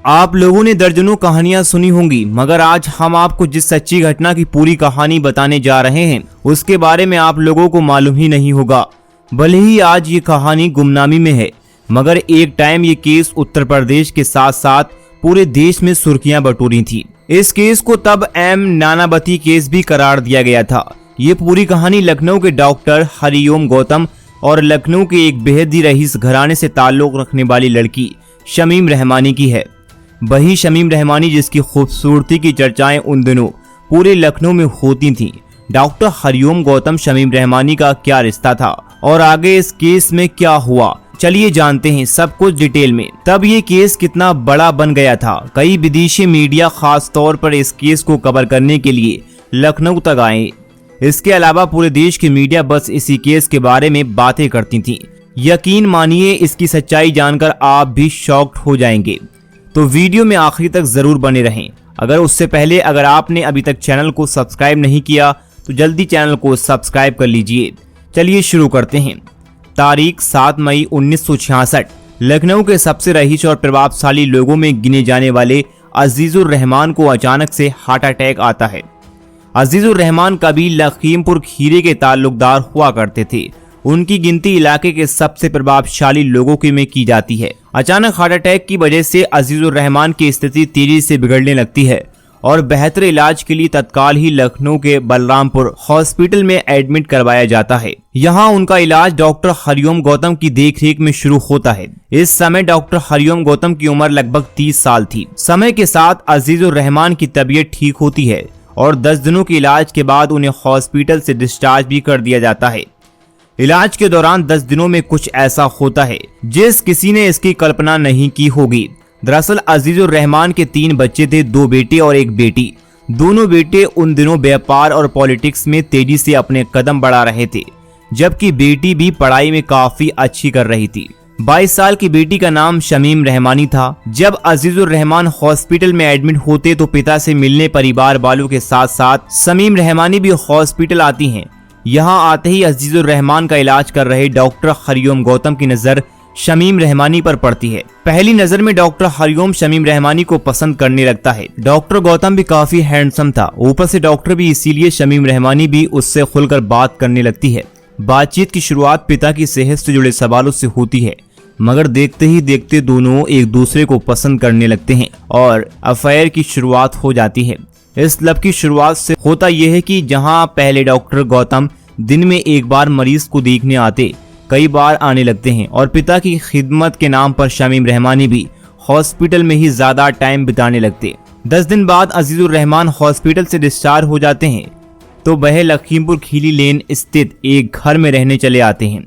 आप लोगों ने दर्जनों कहानियां सुनी होंगी, मगर आज हम आपको जिस सच्ची घटना की पूरी कहानी बताने जा रहे हैं उसके बारे में आप लोगों को मालूम ही नहीं होगा। भले ही आज ये कहानी गुमनामी में है, मगर एक टाइम ये केस उत्तर प्रदेश के साथ साथ पूरे देश में सुर्खियां बटोरी थी। इस केस को तब एम नानावती केस भी करार दिया गया था। ये पूरी कहानी लखनऊ के डॉक्टर हरिओम गौतम और लखनऊ के एक बेहद ही रईस घराने से ताल्लुक रखने वाली लड़की शमीम रहमानी की है। वही शमीम रहमानी जिसकी खूबसूरती की चर्चाएं उन दिनों पूरे लखनऊ में होती थीं। डॉक्टर हरिओम गौतम शमीम रहमानी का क्या रिश्ता था और आगे इस केस में क्या हुआ, चलिए जानते हैं सब कुछ डिटेल में। तब ये केस कितना बड़ा बन गया था, कई विदेशी मीडिया खास तौर पर इस केस को कवर करने के लिए लखनऊ तक आए। इसके अलावा पूरे देश की मीडिया बस इसी केस के बारे में बातें करती थी। यकीन मानिए इसकी सच्चाई जानकर आप भी शॉक्ड हो जाएंगे, तो वीडियो में आखिरी तक जरूर बने रहें। अगर आपने अभी तक चैनल को सब्सक्राइब नहीं किया तो जल्दी चैनल को सब्सक्राइब कर लीजिए। चलिए शुरू करते हैं। तारीख 7 मई 1966 लखनऊ के सबसे रईस और प्रभावशाली लोगों में गिने जाने वाले अजीजुर रहमान को अचानक से हार्ट अटैक आता है। अजीजुर रहमान कभी लखीमपुर खीरी के ताल्लुकदार हुआ करते थे। उनकी गिनती इलाके के सबसे प्रभावशाली लोगों के में की जाती है। अचानक हार्ट अटैक की वजह से अजीजुर रहमान की स्थिति तेजी से बिगड़ने लगती है और बेहतर इलाज के लिए तत्काल ही लखनऊ के बलरामपुर हॉस्पिटल में एडमिट करवाया जाता है। यहाँ उनका इलाज डॉक्टर हरिओम गौतम की देखरेख में शुरू होता है। इस समय डॉक्टर हरिओम गौतम की उम्र लगभग 30 साल थी। समय के साथ अजीजुर रहमान की तबीयत ठीक होती है और 10 दिनों के इलाज के बाद उन्हें हॉस्पिटल से डिस्चार्ज भी कर दिया जाता है। इलाज के दौरान 10 दिनों में कुछ ऐसा होता है जिस किसी ने इसकी कल्पना नहीं की होगी। दरअसल अजीजुर रहमान के 3 बच्चे थे, 2 बेटे और 1 बेटी। दोनों बेटे उन दिनों व्यापार और पॉलिटिक्स में तेजी से अपने कदम बढ़ा रहे थे, जबकि बेटी भी पढ़ाई में काफी अच्छी कर रही थी। 22 साल की बेटी का नाम शमीम रहमानी था। जब अजीजुर रहमान हॉस्पिटल में एडमिट होते तो पिता से मिलने परिवार वालों के साथ साथ शमीम रहमानी भी हॉस्पिटल आती हैं। यहाँ आते ही अजीजुर रहमान का इलाज कर रहे डॉक्टर हरिओम गौतम की नजर शमीम रहमानी पर पड़ती है। पहली नजर में डॉक्टर हरिओम शमीम रहमानी को पसंद करने लगता है। डॉक्टर गौतम भी काफी हैंडसम था, ऊपर से डॉक्टर भी, इसीलिए शमीम रहमानी भी उससे खुलकर बात करने लगती है। बातचीत की शुरुआत पिता की सेहत से जुड़े सवालों से होती है, मगर देखते ही देखते दोनों एक दूसरे को पसंद करने लगते हैं और अफेयर की शुरुआत हो जाती है। इस लव की शुरुआत से होता यह है कि जहां पहले डॉक्टर गौतम दिन में एक बार मरीज को देखने आते, कई बार आने लगते हैं और पिता की खिदमत के नाम पर शमीम रहमानी भी हॉस्पिटल में ही ज्यादा टाइम बिताने लगते। 10 दिन बाद अजीजुर रहमान हॉस्पिटल से डिस्चार्ज हो जाते हैं तो वह लखीमपुर खीरी लेन स्थित एक घर में रहने चले आते हैं।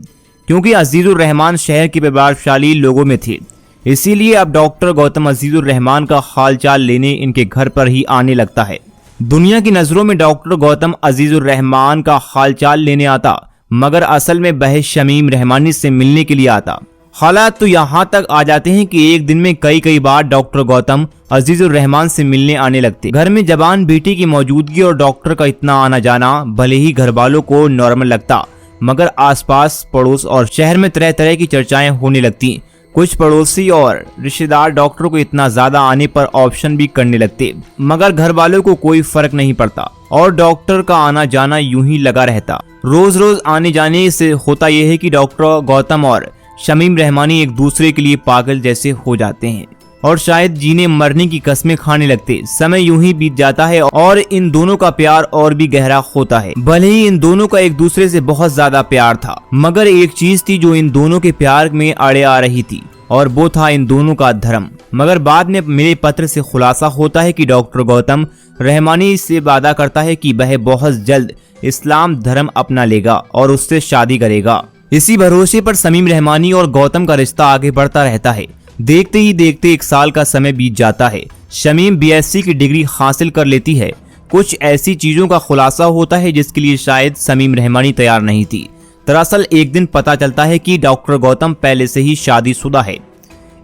क्योंकि अजीजुर रहमान शहर के प्रभावशाली लोगों में थे, इसीलिए अब डॉक्टर गौतम अजीजुर रहमान का हालचाल लेने इनके घर पर ही आने लगता है। दुनिया की नजरों में डॉक्टर गौतम अजीजुर रहमान का हालचाल लेने आता, मगर असल में वह शमीम रहमानी से मिलने के लिए आता। हालात तो यहाँ तक आ जाते हैं कि एक दिन में कई बार डॉक्टर गौतम अजीजुर रहमान से मिलने आने लगते। घर में जवान बेटी की मौजूदगी और डॉक्टर का इतना आना जाना भले ही घर वालों को नॉर्मल लगता, मगर आसपास पड़ोस और शहर में तरह तरह की चर्चाएं होने लगती। कुछ पड़ोसी और रिश्तेदार डॉक्टर को इतना ज्यादा आने पर ऑप्शन भी करने लगते, मगर घर वालों को कोई फर्क नहीं पड़ता और डॉक्टर का आना जाना यूं ही लगा रहता। रोज रोज आने जाने से होता यह है कि डॉक्टर गौतम और शमीम रहमानी एक दूसरे के लिए पागल जैसे हो जाते हैं और शायद जीने मरने की कस्में खाने लगते। समय यूं ही बीत जाता है और इन दोनों का प्यार और भी गहरा होता है। भले ही इन दोनों का एक दूसरे से बहुत ज्यादा प्यार था, मगर एक चीज थी जो इन दोनों के प्यार में अड़े आ रही थी और वो था इन दोनों का धर्म। मगर बाद में मेरे पत्र से खुलासा होता है कि डॉक्टर गौतम रहमानी से वादा करता है कि वह बहुत जल्द इस्लाम धर्म अपना लेगा और उससे शादी करेगा। इसी भरोसे पर शमीम रहमानी और गौतम का रिश्ता आगे बढ़ता रहता है। देखते ही देखते 1 साल का समय बीत जाता है। शमीम BSc की डिग्री हासिल कर लेती है। कुछ ऐसी चीजों का खुलासा होता है जिसके लिए शायद शमीम रहमानी तैयार नहीं थी। दरअसल एक दिन पता चलता है कि डॉक्टर गौतम पहले से ही शादीशुदा है।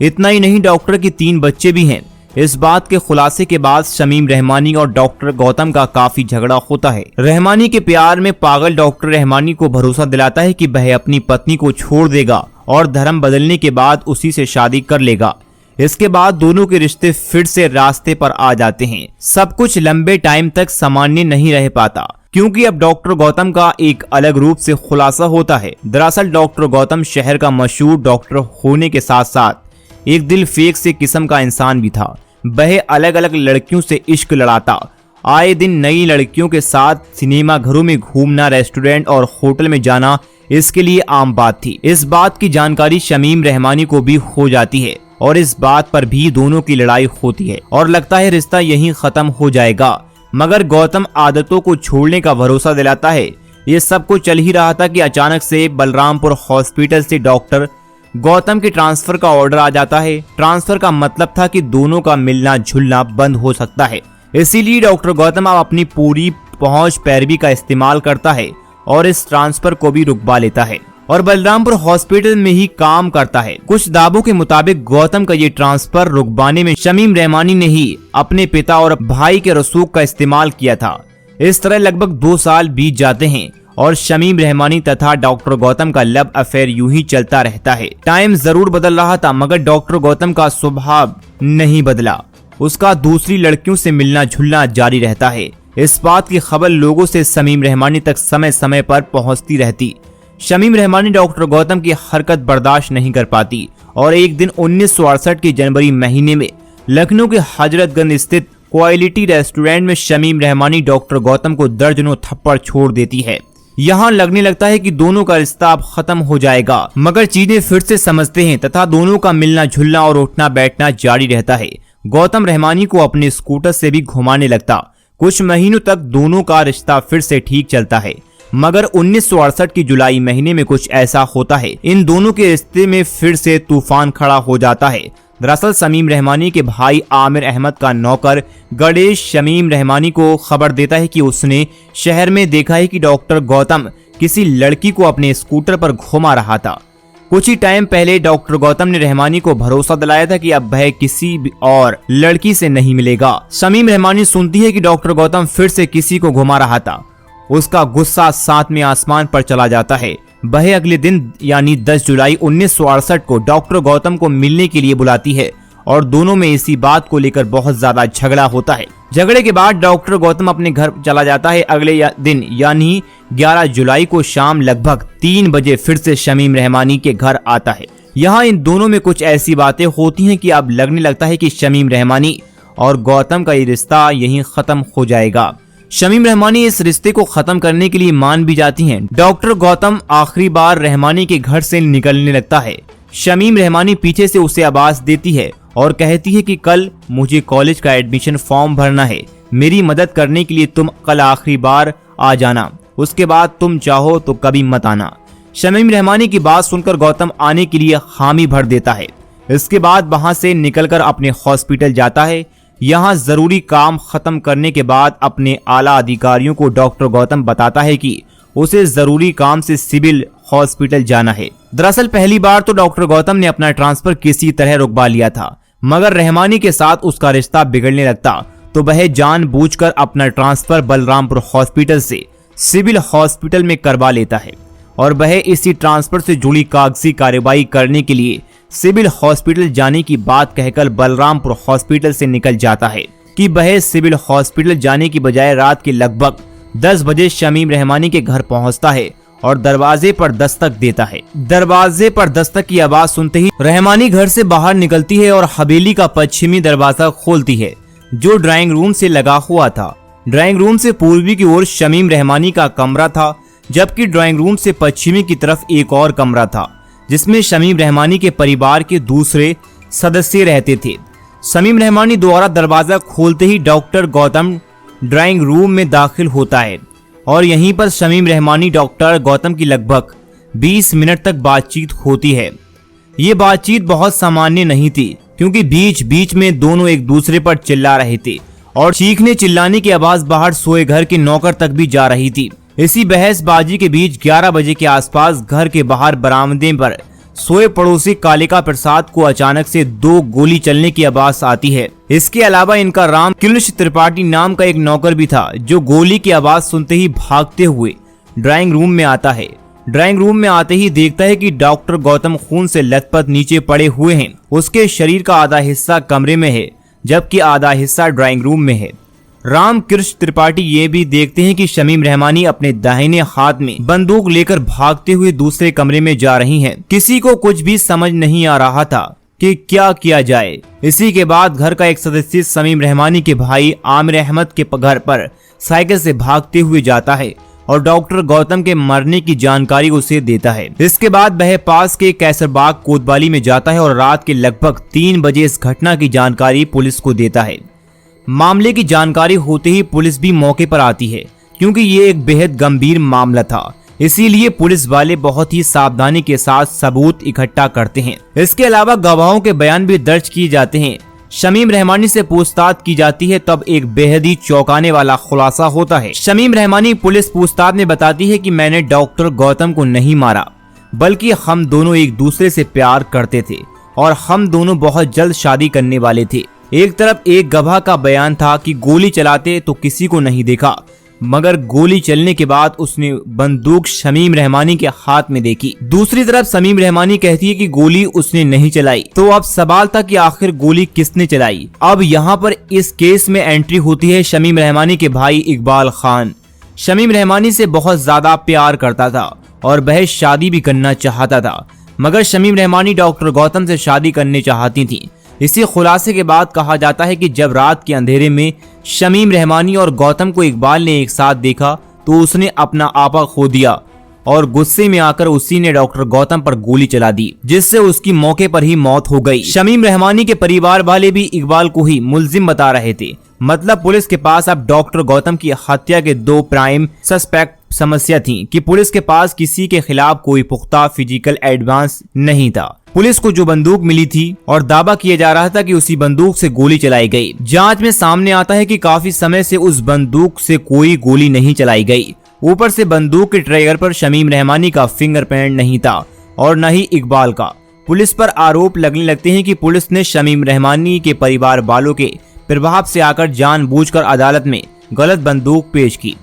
इतना ही नहीं, डॉक्टर के 3 बच्चे भी हैं। इस बात के खुलासे के बाद शमीम रहमानी और डॉक्टर गौतम का काफी झगड़ा होता है। रहमानी के प्यार में पागल डॉक्टर रहमानी को भरोसा दिलाता है कि वह अपनी पत्नी को छोड़ देगा और धर्म बदलने के बाद उसी से शादी कर लेगा। इसके बाद दोनों के रिश्ते फिर से रास्ते पर आ जाते हैं। सब कुछ लंबे टाइम तक सामान्य नहीं रह पाता, क्योंकि अब डॉक्टर गौतम का एक अलग रूप से खुलासा होता है। दरअसल डॉक्टर गौतम शहर का मशहूर डॉक्टर होने के साथ साथ एक दिल फेक से किस्म का इंसान भी था। वह अलग अलग लड़कियों से इश्क लड़ाता, आए दिन नई लड़कियों के साथ सिनेमा घरों में घूमना, रेस्टोरेंट और होटल में जाना इसके लिए आम बात थी। इस बात की जानकारी शमीम रहमानी को भी हो जाती है और इस बात पर भी दोनों की लड़ाई होती है और लगता है रिश्ता यहीं खत्म हो जाएगा। मगर गौतम आदतों को छोड़ने का भरोसा दिलाता है। ये सब कुछ चल ही रहा था कि अचानक से बलरामपुर हॉस्पिटल से डॉक्टर गौतम के ट्रांसफर का ऑर्डर आ जाता है। ट्रांसफर का मतलब था कि दोनों का मिलना जुलना बंद हो सकता है। इसीलिए डॉक्टर गौतम अब अपनी पूरी पहुंच पैरवी का इस्तेमाल करता है और इस ट्रांसफर को भी रुकवा लेता है और बलरामपुर हॉस्पिटल में ही काम करता है। कुछ दावों के मुताबिक गौतम का ये ट्रांसफर रुकवाने में शमीम रहमानी ने ही अपने पिता और भाई के रसूख का इस्तेमाल किया था। इस तरह लगभग 2 साल बीत जाते हैं और शमीम रहमानी तथा डॉक्टर गौतम का लव अफेयर यूं ही चलता रहता है। टाइम जरूर बदल रहा था, मगर डॉक्टर गौतम का स्वभाव नहीं बदला। उसका दूसरी लड़कियों से मिलना जुलना जारी रहता है। इस बात की खबर लोगों से शमीम रहमानी तक समय समय पर पहुंचती रहती। शमीम रहमानी डॉक्टर गौतम की हरकत बर्दाश्त नहीं कर पाती और एक दिन 1968 के जनवरी महीने में लखनऊ के हजरतगंज स्थित क्वालिटी रेस्टोरेंट में शमीम रहमानी डॉक्टर गौतम को दर्जनों थप्पड़ छोड़ देती है। यहाँ लगने लगता है कि दोनों का रिश्ता अब खत्म हो जाएगा, मगर चीजें फिर से समझते हैं तथा दोनों का मिलना जुलना और उठना बैठना जारी रहता है। गौतम रहमानी को अपने स्कूटर से भी घुमाने लगता। कुछ महीनों तक दोनों का रिश्ता फिर से ठीक चलता है, मगर 1968 की जुलाई महीने में कुछ ऐसा होता है, इन दोनों के रिश्ते में फिर से तूफान खड़ा हो जाता है। दरअसल शमीम रहमानी के भाई आमिर अहमद का नौकर गणेश शमीम रहमानी को खबर देता है कि उसने शहर में देखा है कि डॉक्टर गौतम किसी लड़की को अपने स्कूटर पर घुमा रहा था। कुछ ही टाइम पहले डॉक्टर गौतम ने रहमानी को भरोसा दिलाया था कि अब वह किसी और लड़की से नहीं मिलेगा। शमीम रहमानी सुनती है कि डॉक्टर गौतम फिर से किसी को घुमा रहा था। उसका गुस्सा सातवें आसमान पर चला जाता है। वह अगले दिन यानी 10 जुलाई 1968 को डॉक्टर गौतम को मिलने के लिए बुलाती है और दोनों में इसी बात को लेकर बहुत ज्यादा झगड़ा होता है। झगड़े के बाद डॉक्टर गौतम अपने घर चला जाता है। अगले दिन यानी 11 जुलाई को शाम लगभग 3 बजे फिर से शमीम रहमानी के घर आता है। यहाँ इन दोनों में कुछ ऐसी बातें होती हैं कि अब लगने लगता है कि शमीम रहमानी और गौतम का ये रिश्ता यहीं खत्म हो जाएगा। शमीम रहमानी इस रिश्ते को खत्म करने के लिए मान भी जाती हैं। डॉक्टर गौतम आखिरी बार रहमानी के घर से निकलने लगता है। शमीम रहमानी पीछे से उसे आवाज देती है और कहती है कि कल मुझे कॉलेज का एडमिशन फॉर्म भरना है, मेरी मदद करने के लिए तुम कल आखिरी बार आ जाना, उसके बाद तुम चाहो तो कभी मत आना। शमीम रहमानी की बात सुनकर गौतम आने के लिए हामी भर देता है। इसके बाद वहां से निकलकर अपने हॉस्पिटल जाता है। यहाँ जरूरी काम खत्म करने के बाद अपने आला अधिकारियों को डॉक्टर गौतम बताता है कि उसे जरूरी काम से सिविल हॉस्पिटल जाना है। दरअसल पहली बार तो डॉक्टर गौतम ने अपना ट्रांसफर किसी तरह रुकवा लिया था, मगर रहमानी के साथ उसका रिश्ता बिगड़ने लगता तो वह जानबूझकर अपना ट्रांसफर बलरामपुर हॉस्पिटल से सिविल हॉस्पिटल में करवा लेता है और वह इसी ट्रांसफर से जुड़ी कागजी कार्रवाई करने के लिए सिविल हॉस्पिटल जाने की बात कहकर बलरामपुर हॉस्पिटल से निकल जाता है कि वह सिविल हॉस्पिटल जाने की बजाय रात के लगभग 10 बजे शमीम रहमानी के घर पहुंचता है और दरवाजे पर दस्तक देता है। दरवाजे पर दस्तक की आवाज सुनते ही रहमानी घर से बाहर निकलती है और हवेली का पश्चिमी दरवाजा खोलती है जो ड्राइंग रूम से लगा हुआ था। ड्राइंग रूम से पूर्वी की ओर शमीम रहमानी का कमरा था, जबकि ड्राइंग रूम से पश्चिमी की तरफ एक और कमरा था जिसमें शमीम रहमानी के परिवार के दूसरे सदस्य रहते थे। शमीम रहमानी द्वारा दरवाजा खोलते ही डॉक्टर गौतम ड्राइंग रूम में दाखिल होता है और यहीं पर शमीम रहमानी डॉक्टर गौतम की लगभग 20 मिनट तक बातचीत होती है। ये बातचीत बहुत सामान्य नहीं थी, क्योंकि बीच बीच में दोनों एक दूसरे पर चिल्ला रहे थे और चीखने चिल्लाने की आवाज बाहर सोए घर के नौकर तक भी जा रही थी। इसी बहसबाजी के बीच 11 बजे के आसपास घर के बाहर बरामदे पर सोए पड़ोसी कालिका प्रसाद को अचानक से 2 गोली चलने की आवाज आती है। इसके अलावा इनका राम कृष्ण त्रिपाठी नाम का एक नौकर भी था जो गोली की आवाज सुनते ही भागते हुए ड्राइंग रूम में आता है ड्राइंग रूम में आते ही देखता है कि डॉक्टर गौतम खून से लथपथ नीचे पड़े हुए हैं। उसके शरीर का आधा हिस्सा कमरे में है जबकि आधा हिस्सा ड्राइंग रूम में है। रामकृष्ण त्रिपाठी ये भी देखते हैं कि शमीम रहमानी अपने दाहिने हाथ में बंदूक लेकर भागते हुए दूसरे कमरे में जा रही हैं। किसी को कुछ भी समझ नहीं आ रहा था कि क्या किया जाए। इसी के बाद घर का एक सदस्य शमीम रहमानी के भाई आमिर अहमद के घर पर साइकिल से भागते हुए जाता है और डॉक्टर गौतम के मरने की जानकारी उसे देता है। इसके बाद वह पास के कैसरबाग कोतवाली में जाता है और रात के लगभग 3 बजे इस घटना की जानकारी पुलिस को देता है। मामले की जानकारी होते ही पुलिस भी मौके पर आती है क्योंकि ये एक बेहद गंभीर मामला था। इसीलिए पुलिस वाले बहुत ही सावधानी के साथ सबूत इकट्ठा करते हैं। इसके अलावा गवाहों के बयान भी दर्ज किए जाते हैं। शमीम रहमानी से पूछताछ की जाती है तब एक बेहद ही चौंकाने वाला खुलासा होता है। शमीम रहमानी पुलिस पूछताछ में बताती है कि मैंने डॉक्टर गौतम को नहीं मारा बल्कि हम दोनों एक दूसरे से प्यार करते थे और हम दोनों बहुत जल्द शादी करने वाले थे। एक तरफ एक गवाह का बयान था कि गोली चलाते तो किसी को नहीं देखा मगर गोली चलने के बाद उसने बंदूक शमीम रहमानी के हाथ में देखी। दूसरी तरफ शमीम रहमानी कहती है कि गोली उसने नहीं चलाई। तो अब सवाल था कि आखिर गोली किसने चलाई। अब यहाँ पर इस केस में एंट्री होती है शमीम रहमानी के भाई इकबाल खान। शमीम रहमानी से बहुत ज्यादा प्यार करता था और वह शादी भी करना चाहता था मगर शमीम रहमानी डॉक्टर गौतम से शादी करने चाहती थी। इसी खुलासे के बाद कहा जाता है कि जब रात के अंधेरे में शमीम रहमानी और गौतम को इकबाल ने एक साथ देखा तो उसने अपना आपा खो दिया और गुस्से में आकर उसी ने डॉक्टर गौतम पर गोली चला दी जिससे उसकी मौके पर ही मौत हो गई। शमीम रहमानी के परिवार वाले भी इकबाल को ही मुलजिम बता रहे थे। मतलब पुलिस के पास अब डॉक्टर गौतम की हत्या के 2 प्राइम सस्पेक्ट समस्या थी कि पुलिस के पास किसी के खिलाफ कोई पुख्ता फिजिकल एडवांस नहीं था। पुलिस को जो बंदूक मिली थी और दावा किया जा रहा था कि उसी बंदूक से गोली चलाई गई। जांच में सामने आता है कि काफी समय से उस बंदूक से कोई गोली नहीं चलाई गई। ऊपर से बंदूक के ट्रिगर पर शमीम रहमानी का फिंगरप्रिंट नहीं था और न ही इकबाल का। पुलिस पर आरोप लगने लगते हैं कि पुलिस ने शमीम रहमानी के परिवार वालों के प्रभाव से आकर जानबूझकर अदालत में गलत बंदूक पेश की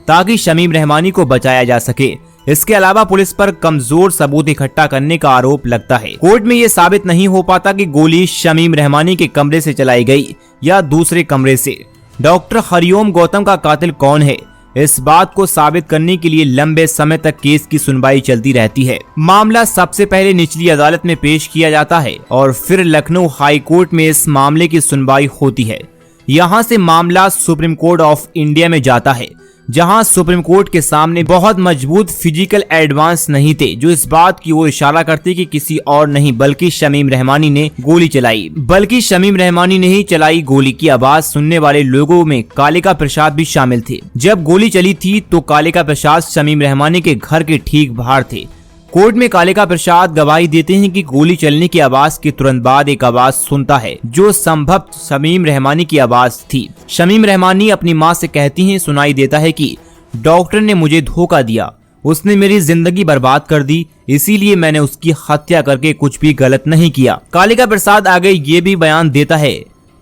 ताकि शमीम रहमानी को बचाया जा सके। इसके अलावा पुलिस पर कमजोर सबूत इकट्ठा करने का आरोप लगता है। कोर्ट में ये साबित नहीं हो पाता कि गोली शमीम रहमानी के कमरे से चलाई गई या दूसरे कमरे से। डॉक्टर हरिओम गौतम का कातिल कौन है, इस बात को साबित करने के लिए लंबे समय तक केस की सुनवाई चलती रहती है। मामला सबसे पहले निचली अदालत में पेश किया जाता है और फिर लखनऊ हाई कोर्ट में इस मामले की सुनवाई होती है। यहाँ से मामला सुप्रीम कोर्ट ऑफ इंडिया में जाता है जहां सुप्रीम कोर्ट के सामने बहुत मजबूत फिजिकल एडवांस नहीं थे जो इस बात की ओर इशारा करते कि किसी और नहीं बल्कि शमीम रहमानी ने गोली चलाई। बल्कि शमीम रहमानी ने ही चलाई गोली की आवाज सुनने वाले लोगों में कालिका प्रसाद भी शामिल थे। जब गोली चली थी तो कालिका प्रसाद शमीम रहमानी के घर के ठीक बाहर थे। कोर्ट में कालिका प्रसाद गवाही देते हैं कि गोली चलने की आवाज के तुरंत बाद एक आवाज सुनता है जो संभव शमीम रहमानी की आवाज थी। शमीम रहमानी अपनी माँ से कहती हैं, सुनाई देता है कि डॉक्टर ने मुझे धोखा दिया, उसने मेरी जिंदगी बर्बाद कर दी, इसीलिए मैंने उसकी हत्या करके कुछ भी गलत नहीं किया। कालिका प्रसाद आगे ये भी बयान देता है।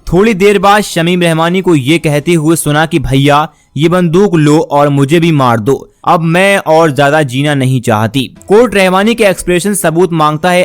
थोड़ी देर बाद शमीम रहमानी को ये कहते हुए सुना कि भैया ये बंदूक लो और मुझे भी मार दो, अब मैं और ज्यादा जीना नहीं चाहती। कोर्ट रहमानी के एक्सप्रेशन सबूत मांगता है।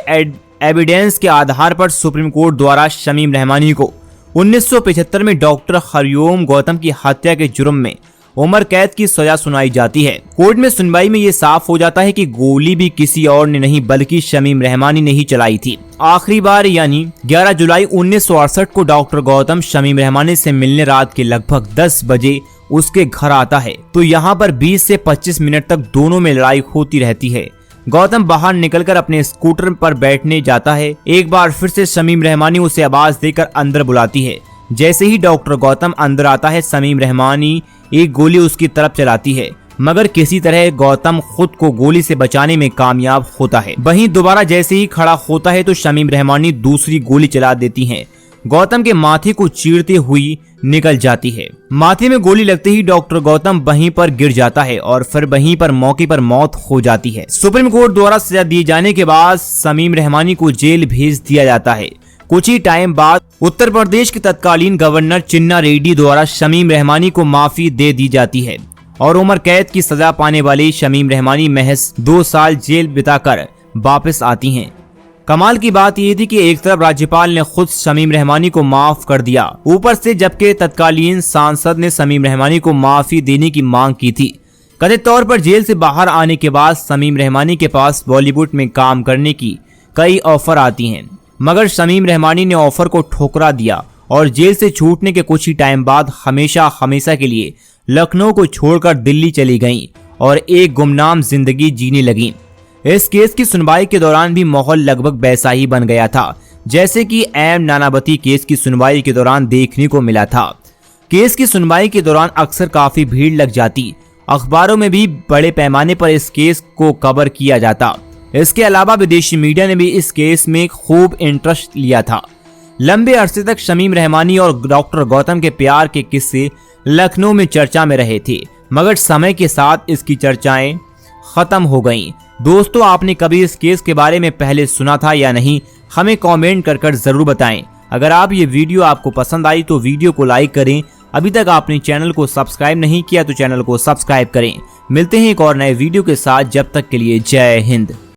एविडेंस के आधार पर सुप्रीम कोर्ट द्वारा शमीम रहमानी को 1975 में डॉक्टर हरिओम गौतम की हत्या के जुर्म में उम्र कैद की सजा सुनाई जाती है। कोर्ट में सुनवाई में ये साफ हो जाता है कि गोली भी किसी और ने नहीं बल्कि शमीम रहमानी ने ही चलाई थी। आखिरी बार यानी 11 जुलाई 1968 को डॉक्टर गौतम शमीम रहमानी से मिलने रात के लगभग 10 बजे उसके घर आता है तो यहाँ पर 20 से 25 मिनट तक दोनों में लड़ाई होती रहती है। गौतम बाहर निकलकर अपने स्कूटर पर बैठने जाता है। एक बार फिर से शमीम रहमानी उसे आवाज देकर अंदर बुलाती है। जैसे ही डॉक्टर गौतम अंदर आता है शमीम रहमानी एक गोली उसकी तरफ चलाती है मगर किसी तरह गौतम खुद को गोली से बचाने में कामयाब होता है। वहीं दोबारा जैसे ही खड़ा होता है तो शमीम रहमानी दूसरी गोली चला देती हैं। गौतम के माथे को चीरते हुई निकल जाती है। माथे में गोली लगते ही डॉक्टर गौतम वहीं पर गिर जाता है और फिर वहीं पर मौके पर मौत हो जाती है। सुप्रीम कोर्ट द्वारा सजा दिए जाने के बाद शमीम रहमानी को जेल भेज दिया जाता है। कुछ ही टाइम बाद उत्तर प्रदेश के तत्कालीन गवर्नर चिन्ना रेड्डी द्वारा शमीम रहमानी को माफी दे दी जाती है और उम्र कैद की सजा पाने वाली शमीम रहमानी महज 2 साल जेल बिताकर वापस आती हैं। कमाल की बात यह थी कि एक तरफ राज्यपाल ने खुद शमीम रहमानी को माफ कर दिया, ऊपर से जबकि तत्कालीन सांसद ने शमीम रहमानी को माफी देने की मांग की थी। कथित तौर पर जेल से बाहर आने के बाद शमीम रहमानी के पास बॉलीवुड में काम करने की कई ऑफर आती हैं, मगर शमीम रहमानी ने ऑफर को ठुकरा दिया और जेल से छूटने के कुछ ही टाइम बाद हमेशा के लिए लखनऊ को छोड़कर दिल्ली चली गईं और एक गुमनाम जिंदगी जीने लगीं। इस केस की सुनवाई के दौरान भी माहौल लगभग वैसा ही बन गया था जैसे कि एम नानावती केस की सुनवाई के दौरान देखने को मिला था। केस की सुनवाई के दौरान अक्सर काफी भीड़ लग जाती, अखबारों में भी बड़े पैमाने पर इस केस को कवर किया जाता। इसके अलावा विदेशी मीडिया ने भी इस केस में खूब इंटरेस्ट लिया था। लंबे अरसे तक शमीम रहमानी और डॉक्टर गौतम के प्यार के किस्से लखनऊ में चर्चा में रहे थे, मगर समय के साथ इसकी चर्चाएं खत्म हो गईं। दोस्तों, आपने कभी इस केस के बारे में पहले सुना था या नहीं, हमें कमेंट कर जरूर बताएं। अगर आप ये वीडियो आपको पसंद आई तो वीडियो को लाइक करें। अभी तक आपने चैनल को सब्सक्राइब नहीं किया तो चैनल को सब्सक्राइब करें। मिलते हैं एक और नए वीडियो के साथ, जब तक के लिए जय हिंद।